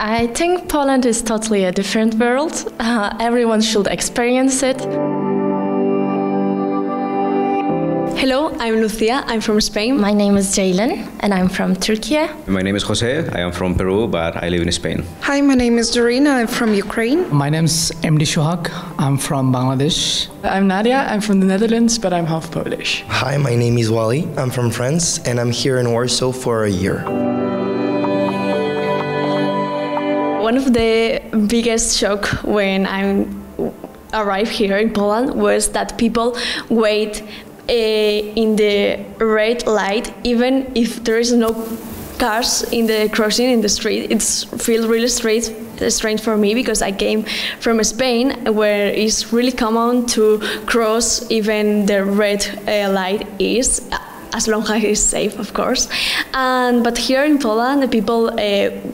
I think Poland is totally a different world. Everyone should experience it. Hello, I'm Lucia, I'm from Spain. My name is Jaylen, and I'm from Turkey. My name is Jose, I am from Peru, but I live in Spain. Hi, my name is Dorina, I'm from Ukraine. My name is MD Shohak, I'm from Bangladesh. I'm Nadia, I'm from the Netherlands, but I'm half Polish. Hi, my name is Wally, I'm from France, and I'm here in Warsaw for a year. One of the biggest shock when I arrived here in Poland was that people wait in the red light, even if there is no cars in the crossing in the street. It's feel really strange for me because I came from Spain, where it's really common to cross even the red light is, as long as it's safe, of course. But here in Poland, the people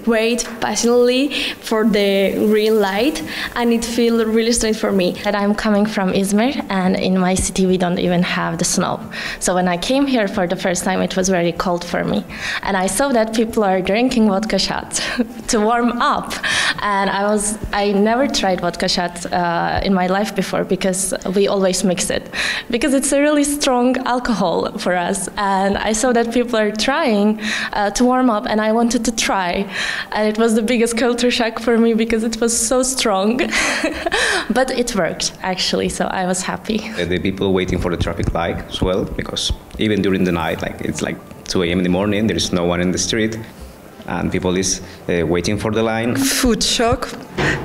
wait patiently for the green light, and it feels really strange for me. And I'm coming from Izmir, and in my city we don't even have the snow. So when I came here for the first time, it was very cold for me. And I saw that people are drinking vodka shots to warm up. And I never tried vodka shot in my life before, because we always mix it, because it's a really strong alcohol for us. And I saw that people are trying to warm up, and I wanted to try. And it was the biggest culture shock for me because it was so strong. But it worked, actually, so I was happy. The people waiting for the traffic light as well, because even during the night, it's like 2 a.m. in the morning, there is no one in the street, and people is waiting for the line. Food shock,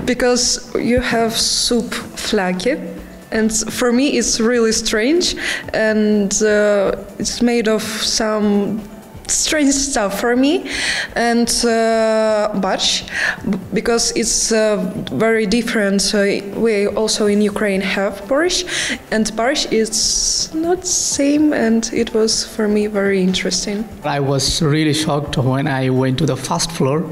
because you have soup flaki. And for me, it's really strange, and it's made of some strange stuff for me. And barsh, because it's very different. We also in Ukraine have borscht, and barsh is not same, and it was for me very interesting. I was really shocked when I went to the first floor,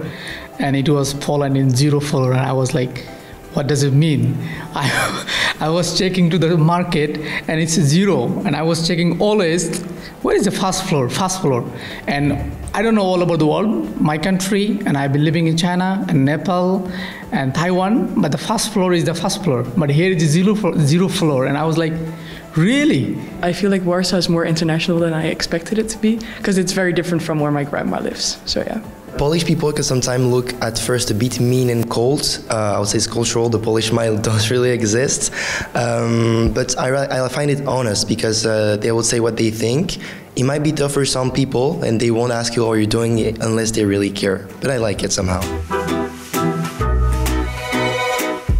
and it was Poland in 0 floor, and I was like, what does it mean? I was checking to the market and it's 0, and I was checking always, where is the first floor? And I don't know all over the world, my country, and I've been living in China and Nepal and Taiwan, but the first floor is the first floor. But here it is 0 floor, and I was like, really? I feel like Warsaw is more international than I expected it to be, because it's very different from where my grandma lives, so yeah. Polish people can sometimes look at first a bit mean and cold. I would say it's cultural, the Polish smile does really exist. But I find it honest, because they would say what they think. It might be tough for some people, and they won't ask you how you're doing it unless they really care. But I like it somehow.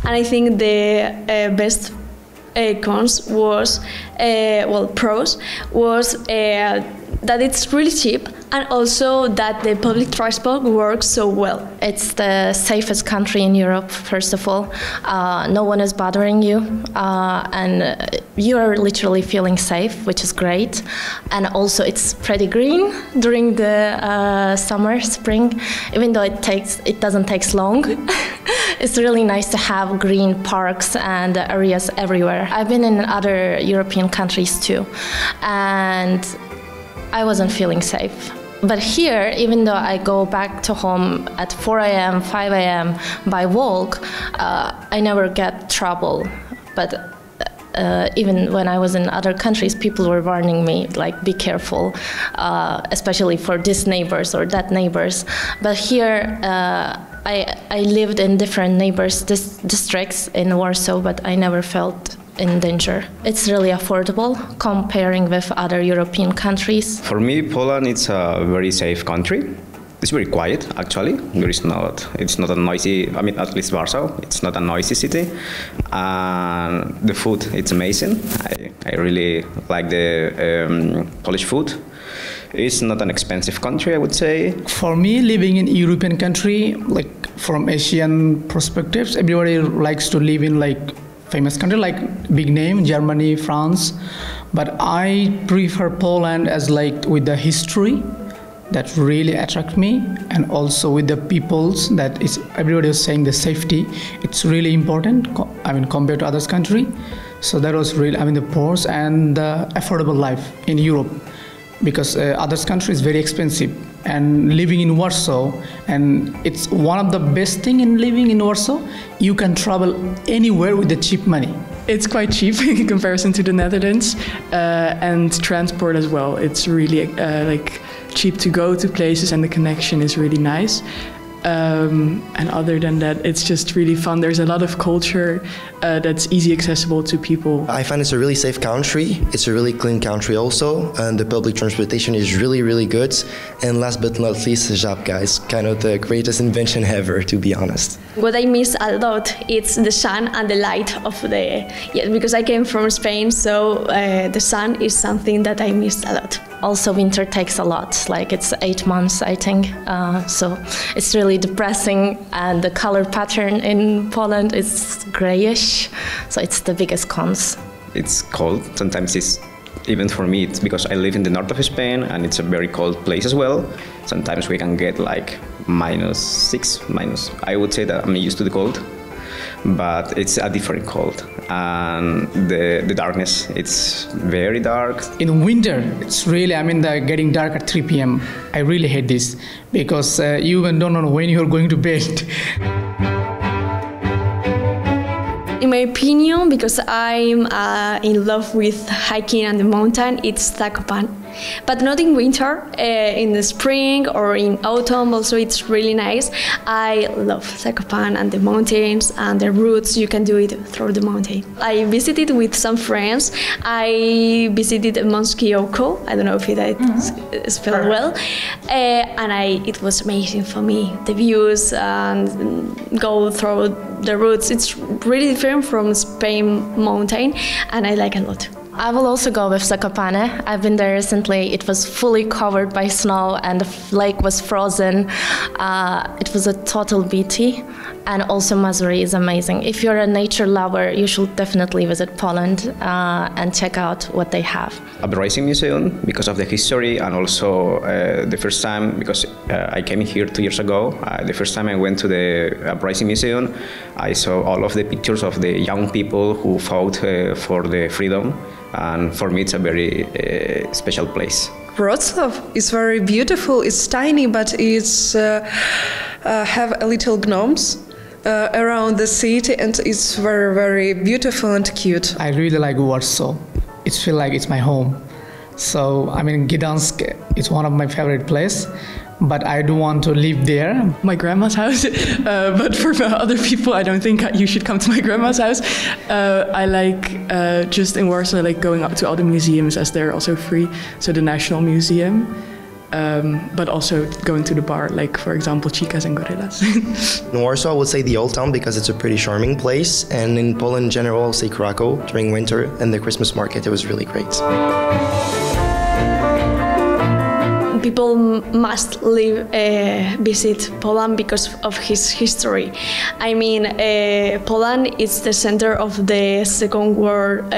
And I think the best cons was, pros was that it's really cheap, and also that the public transport works so well. It's the safest country in Europe, first of all. No one is bothering you, and you are literally feeling safe, which is great. And also it's pretty green during the summer, spring, even though it doesn't take long. It's really nice to have green parks and areas everywhere. I've been in other European countries too, and I wasn't feeling safe. But here, even though I go back to home at 4 a.m., 5 a.m. by walk, I never get trouble. But even when I was in other countries, people were warning me, like, be careful, especially for this neighbors or that neighbors. But here, I lived in different districts in Warsaw, but I never felt in danger. It's really affordable comparing with other European countries. For me, Poland is a very safe country. It's very quiet, actually. It's not a noisy, at least Warsaw, it's not a noisy city. And the food, it's amazing. I really like the Polish food. It's not an expensive country, I would say. For me, living in European country, like from Asian perspectives, everybody likes to live in famous country, like big name, Germany, France. But I prefer Poland as with the history that really attract me, and also with the peoples that is, everybody was saying the safety, it's really important, compared to others country. So that was really, the pros and the affordable life in Europe. because other country is very expensive. And living in Warsaw, and it's one of the best thing in living in Warsaw, you can travel anywhere with the cheap money. It's quite cheap in comparison to the Netherlands, and transport as well. It's really like cheap to go to places, and the connection is really nice. And other than that, it's just really fun. There's a lot of culture that's easy accessible to people. I find it's a really safe country. It's a really clean country also, and the public transportation is really, really good. And last but not least, the job, guys. Kind of the greatest invention ever, to be honest. What I miss a lot is the sun and the light of the, because I came from Spain, so the sun is something that I miss a lot. Also, winter takes a lot, like it's 8 months, I think. So it's really depressing, and the color pattern in Poland is grayish, so it's the biggest cons. It's cold. Sometimes it's, even for me, it's because I live in the north of Spain and it's a very cold place as well. Sometimes we can get like -6, I would say that I'm used to the cold, but it's a different cold. And the darkness, it's very dark. In winter, it's really, getting dark at 3 p.m. I really hate this, because you even don't know when you're going to bed. In my opinion, because I'm in love with hiking and the mountain, it's Zakopane. But not in winter, in the spring or in autumn also it's really nice. I love Zakopane and the mountains and the routes you can do it through the mountain. I visited with some friends. I visited Mount Kyoko, I don't know if it's spelled well, and it was amazing for me. The views and go through the routes, it's really different from Spain mountain, and I like a lot. I will also go with Zakopane. I've been there recently. It was fully covered by snow and the lake was frozen. It was a total beauty. And also Mazuri is amazing. If you're a nature lover, you should definitely visit Poland and check out what they have. Uprising Museum, because of the history, and also the first time, because I came here 2 years ago, the first time I went to the Uprising Museum, I saw all of the pictures of the young people who fought for the freedom. And for me, it's a very special place. Wrocław is very beautiful. It's tiny, but it's have a little gnomes around the city, and it's very, very beautiful and cute. I really like Warsaw. It feels like it's my home. So, Gdansk is one of my favorite places, but I do want to live there. My grandma's house, but for other people, I don't think you should come to my grandma's house. I like, just in Warsaw, I like going up to all the museums as they're also free. So the National Museum, but also going to the bar, like for example, Chicas and Gorillas. In Warsaw, I would say the Old Town because it's a pretty charming place. And in Poland in general, I'll say Krakow during winter, and the Christmas market, it was really great. People must visit Poland because of his history. Poland is the center of the Second World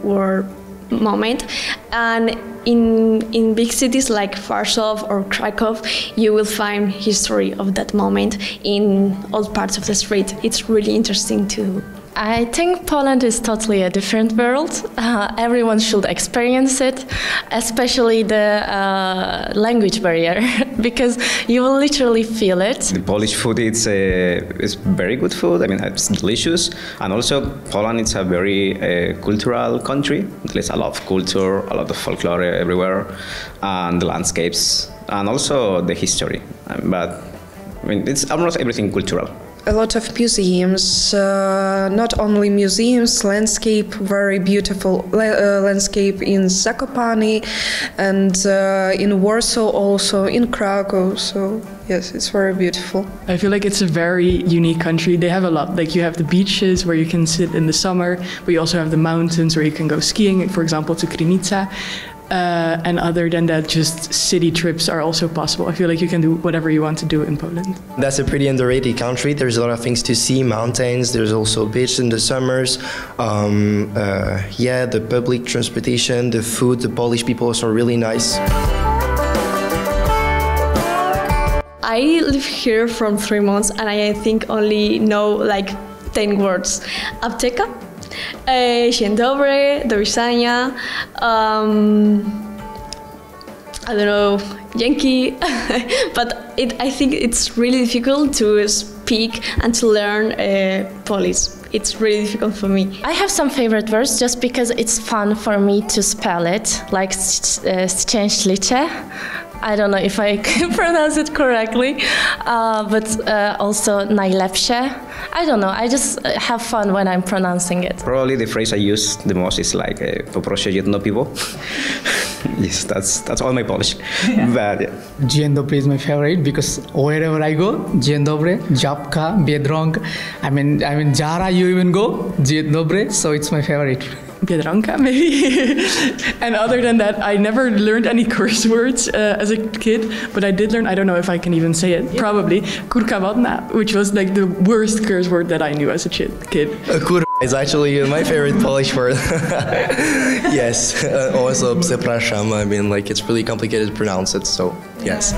War moment, and in big cities like Warsaw or Krakow, you will find history of that moment in all parts of the street. It's really interesting to. I think Poland is totally a different world. Everyone should experience it, especially the language barrier, because you will literally feel it. The Polish food is very good food. It's delicious, and also Poland is a very cultural country. There's a lot of culture, a lot of folklore everywhere, and the landscapes, and also the history. But it's almost everything cultural. A lot of museums, not only museums, landscape, very beautiful landscape in Zakopane and in Warsaw also, in Krakow, so yes, it's very beautiful. I feel like it's a very unique country. They have a lot, like you have the beaches where you can sit in the summer, but you also have the mountains where you can go skiing, for example, to Krynica. And other than that, just city trips are also possible. I feel like you can do whatever you want to do in Poland. That's a pretty underrated country. There's a lot of things to see, mountains, there's also beach in the summers. The public transportation, the food, the Polish people are really nice. I live here from 3 months and I think only know like 10 words. Apteka, dzień dobry, do widzenia, I don't know, Yankee, but I think it's really difficult to speak and to learn Polish. It's really difficult for me. I have some favorite words just because it's fun for me to spell it, like szczęślicze. I don't know if I can pronounce it correctly, but also najlepsze. I don't know, I just have fun when I'm pronouncing it. Probably the phrase I use the most is like poproszę jedno piwo. Yes, that's all my Polish. But yeah. Dzień dobry is my favorite because wherever I go, dzień dobry, żabka, biedronka. I mean, Jara, you even go, dzień dobry, so it's my favorite. Biedronka, maybe. And other than that, I never learned any curse words as a kid, but I did learn, I don't know if I can even say it, probably, kurka wodna, which was like the worst curse word that I knew as a kid. Kurwa is actually my favorite Polish word. Yes. Also, przepraszam. I mean, like, it's really complicated to pronounce it, so yes.